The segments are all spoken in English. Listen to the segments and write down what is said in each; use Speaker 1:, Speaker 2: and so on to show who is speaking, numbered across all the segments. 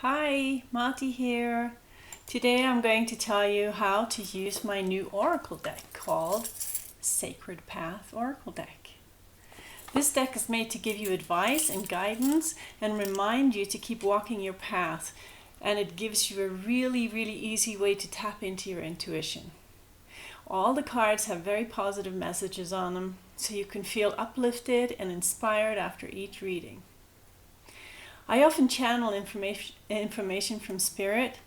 Speaker 1: Hi, Mati here. Today I'm going to tell you how to use my new Oracle deck called Sacred Path Oracle Deck. This deck is made to give you advice and guidance and remind you to keep walking your path, and it gives you a really easy way to tap into your intuition. All the cards have very positive messages on them, so you can feel uplifted and inspired after each reading. I often channel information from Spirit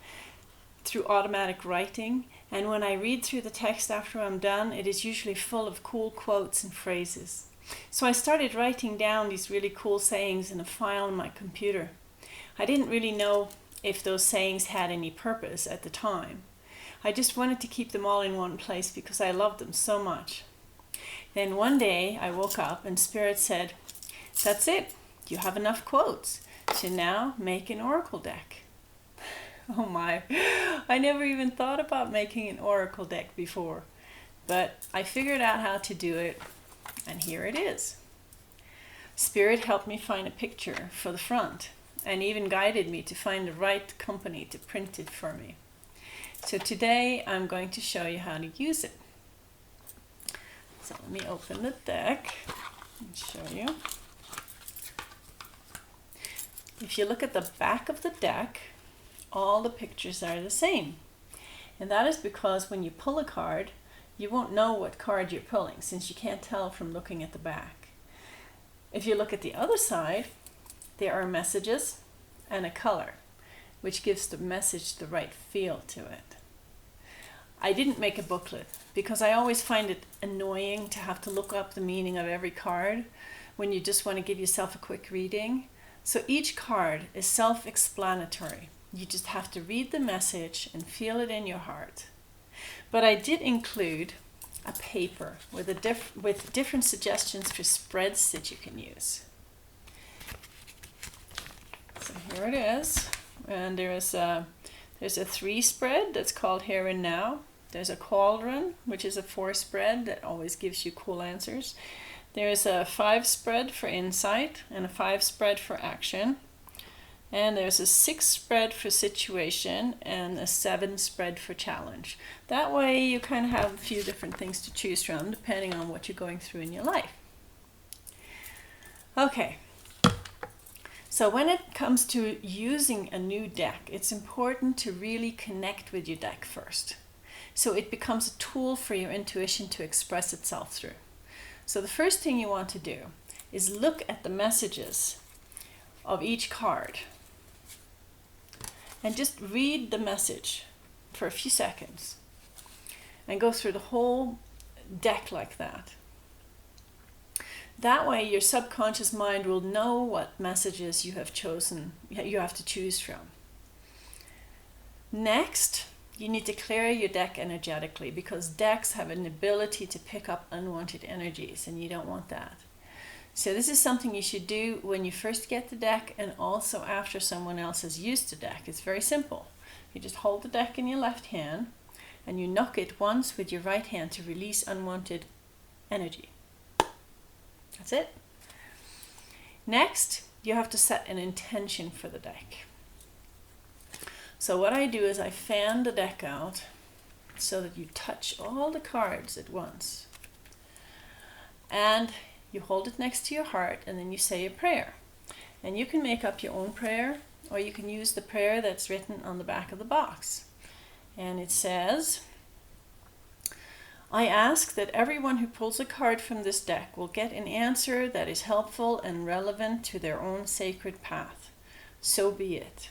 Speaker 1: through automatic writing, and when I read through the text after I'm done, it is usually full of cool quotes and phrases. So I started writing down these really cool sayings in a file on my computer. I didn't really know if those sayings had any purpose at the time. I just wanted to keep them all in one place because I loved them so much. Then one day I woke up and Spirit said, "That's it, you have enough quotes to now make an oracle deck." Oh my, I never even thought about making an oracle deck before, but I figured out how to do it, and here it is. Spirit helped me find a picture for the front and even guided me to find the right company to print it for me. So today I'm going to show you how to use it. So let me open the deck and show you. If you look at the back of the deck, all the pictures are the same. And that is because when you pull a card, you won't know what card you're pulling since you can't tell from looking at the back. If you look at the other side, there are messages and a color, which gives the message the right feel to it. I didn't make a booklet because I always find it annoying to have to look up the meaning of every card when you just want to give yourself a quick reading. So each card is self-explanatory. You just have to read the message and feel it in your heart. But I did include a paper with different suggestions for spreads that you can use. So here it is, and there's a 3 spread that's called Here and Now. There's a cauldron, which is a 4 spread that always gives you cool answers. There's a 5 spread for insight and a 5 spread for action. And there's a 6 spread for situation and a 7 spread for challenge. That way you kind of have a few different things to choose from depending on what you're going through in your life. Okay, so when it comes to using a new deck, it's important to really connect with your deck first, so it becomes a tool for your intuition to express itself through. So the first thing you want to do is look at the messages of each card and just read the message for a few seconds and go through the whole deck like that. That way your subconscious mind will know what messages you have to choose from. Next, you need to clear your deck energetically because decks have an ability to pick up unwanted energies and you don't want that. So this is something you should do when you first get the deck and also after someone else has used the deck. It's very simple. You just hold the deck in your left hand and you knock it once with your right hand to release unwanted energy. That's it. Next, you have to set an intention for the deck. So what I do is I fan the deck out so that you touch all the cards at once. And you hold it next to your heart and then you say a prayer. And you can make up your own prayer or you can use the prayer that's written on the back of the box. And it says, "I ask that everyone who pulls a card from this deck will get an answer that is helpful and relevant to their own sacred path. So be it."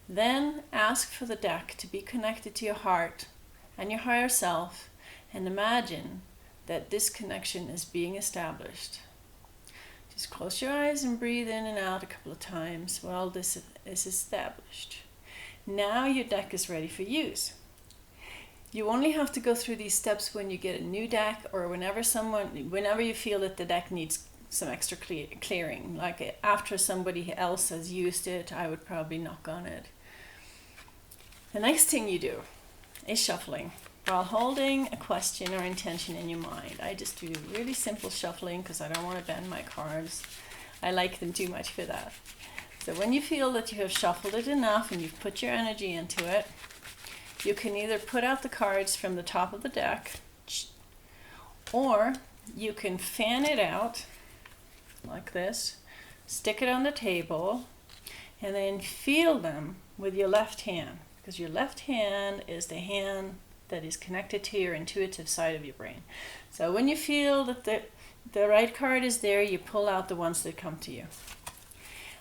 Speaker 1: Then ask for the deck to be connected to your heart and your higher self and imagine that this connection is being established. Just close your eyes and breathe in and out a couple of times while this is established. Now your deck is ready for use. You only have to go through these steps when you get a new deck or whenever you feel that the deck needs some extra clearing. Like after somebody else has used it, I would probably knock on it. The next thing you do is shuffling while holding a question or intention in your mind. I just do really simple shuffling because I don't want to bend my cards. I like them too much for that. So when you feel that you have shuffled it enough and you've put your energy into it, you can either put out the cards from the top of the deck, or you can fan it out like this, stick it on the table, and then feel them with your left hand, because your left hand is the hand that is connected to your intuitive side of your brain. So when you feel that the right card is there, you pull out the ones that come to you.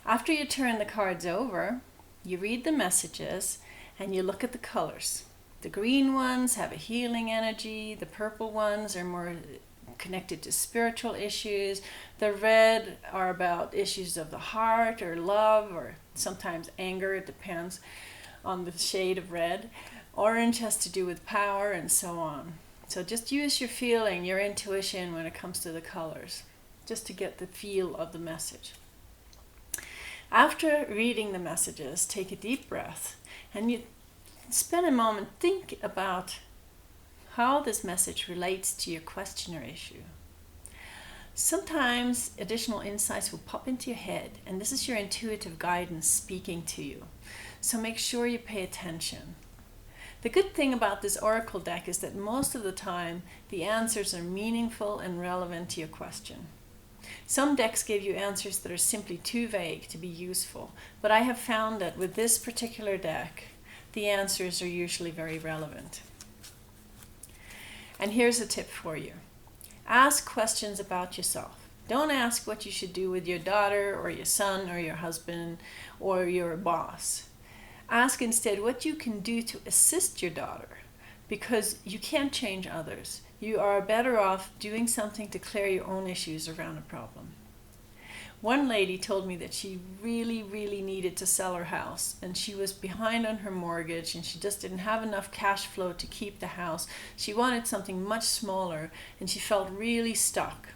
Speaker 1: After you turn the cards over, you read the messages and you look at the colors. The green ones have a healing energy, the purple ones are more connected to spiritual issues, the red are about issues of the heart or love or sometimes anger, it depends on the shade of red. Orange has to do with power and so on. So just use your feeling, your intuition when it comes to the colors, just to get the feel of the message. After reading the messages, take a deep breath and you spend a moment, think about how this message relates to your question or issue. Sometimes additional insights will pop into your head, and this is your intuitive guidance speaking to you. So make sure you pay attention. The good thing about this oracle deck is that most of the time the answers are meaningful and relevant to your question. Some decks give you answers that are simply too vague to be useful, but I have found that with this particular deck, the answers are usually very relevant. And here's a tip for you. Ask questions about yourself. Don't ask what you should do with your daughter or your son or your husband or your boss. Ask instead what you can do to assist your daughter, because you can't change others. You are better off doing something to clear your own issues around a problem. One lady told me that she really needed to sell her house, and she was behind on her mortgage and she just didn't have enough cash flow to keep the house. She wanted something much smaller and she felt really stuck.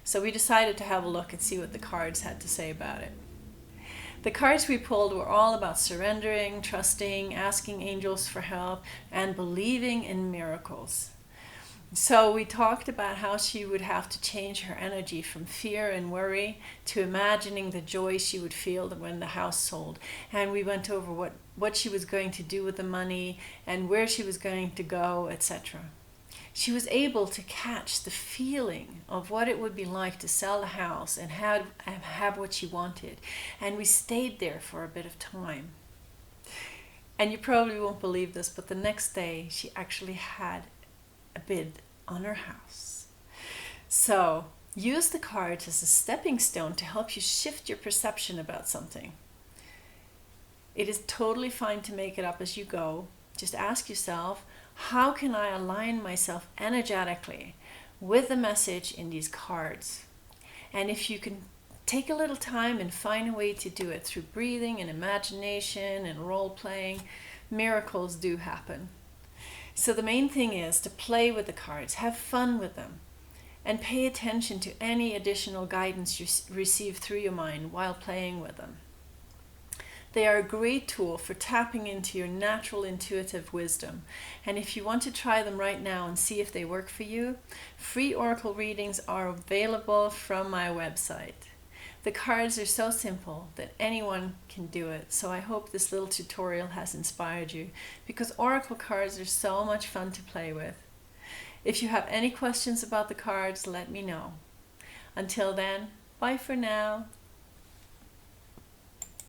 Speaker 1: So we decided to have a look and see what the cards had to say about it. The cards we pulled were all about surrendering, trusting, asking angels for help, and believing in miracles. So we talked about how she would have to change her energy from fear and worry to imagining the joy she would feel when the house sold. And we went over what she was going to do with the money and where she was going to go, etc. She was able to catch the feeling of what it would be like to sell the house and have what she wanted. And we stayed there for a bit of time. And you probably won't believe this, but the next day she actually had a bid on her house. So use the cards as a stepping stone to help you shift your perception about something. It is totally fine to make it up as you go. Just ask yourself, how can I align myself energetically with the message in these cards? And if you can take a little time and find a way to do it through breathing and imagination and role playing, miracles do happen. So the main thing is to play with the cards, have fun with them, and pay attention to any additional guidance you receive through your mind while playing with them. They are a great tool for tapping into your natural intuitive wisdom. And if you want to try them right now and see if they work for you, free oracle readings are available from my website. The cards are so simple that anyone can do it, so I hope this little tutorial has inspired you, because oracle cards are so much fun to play with. If you have any questions about the cards, let me know. Until then, bye for now.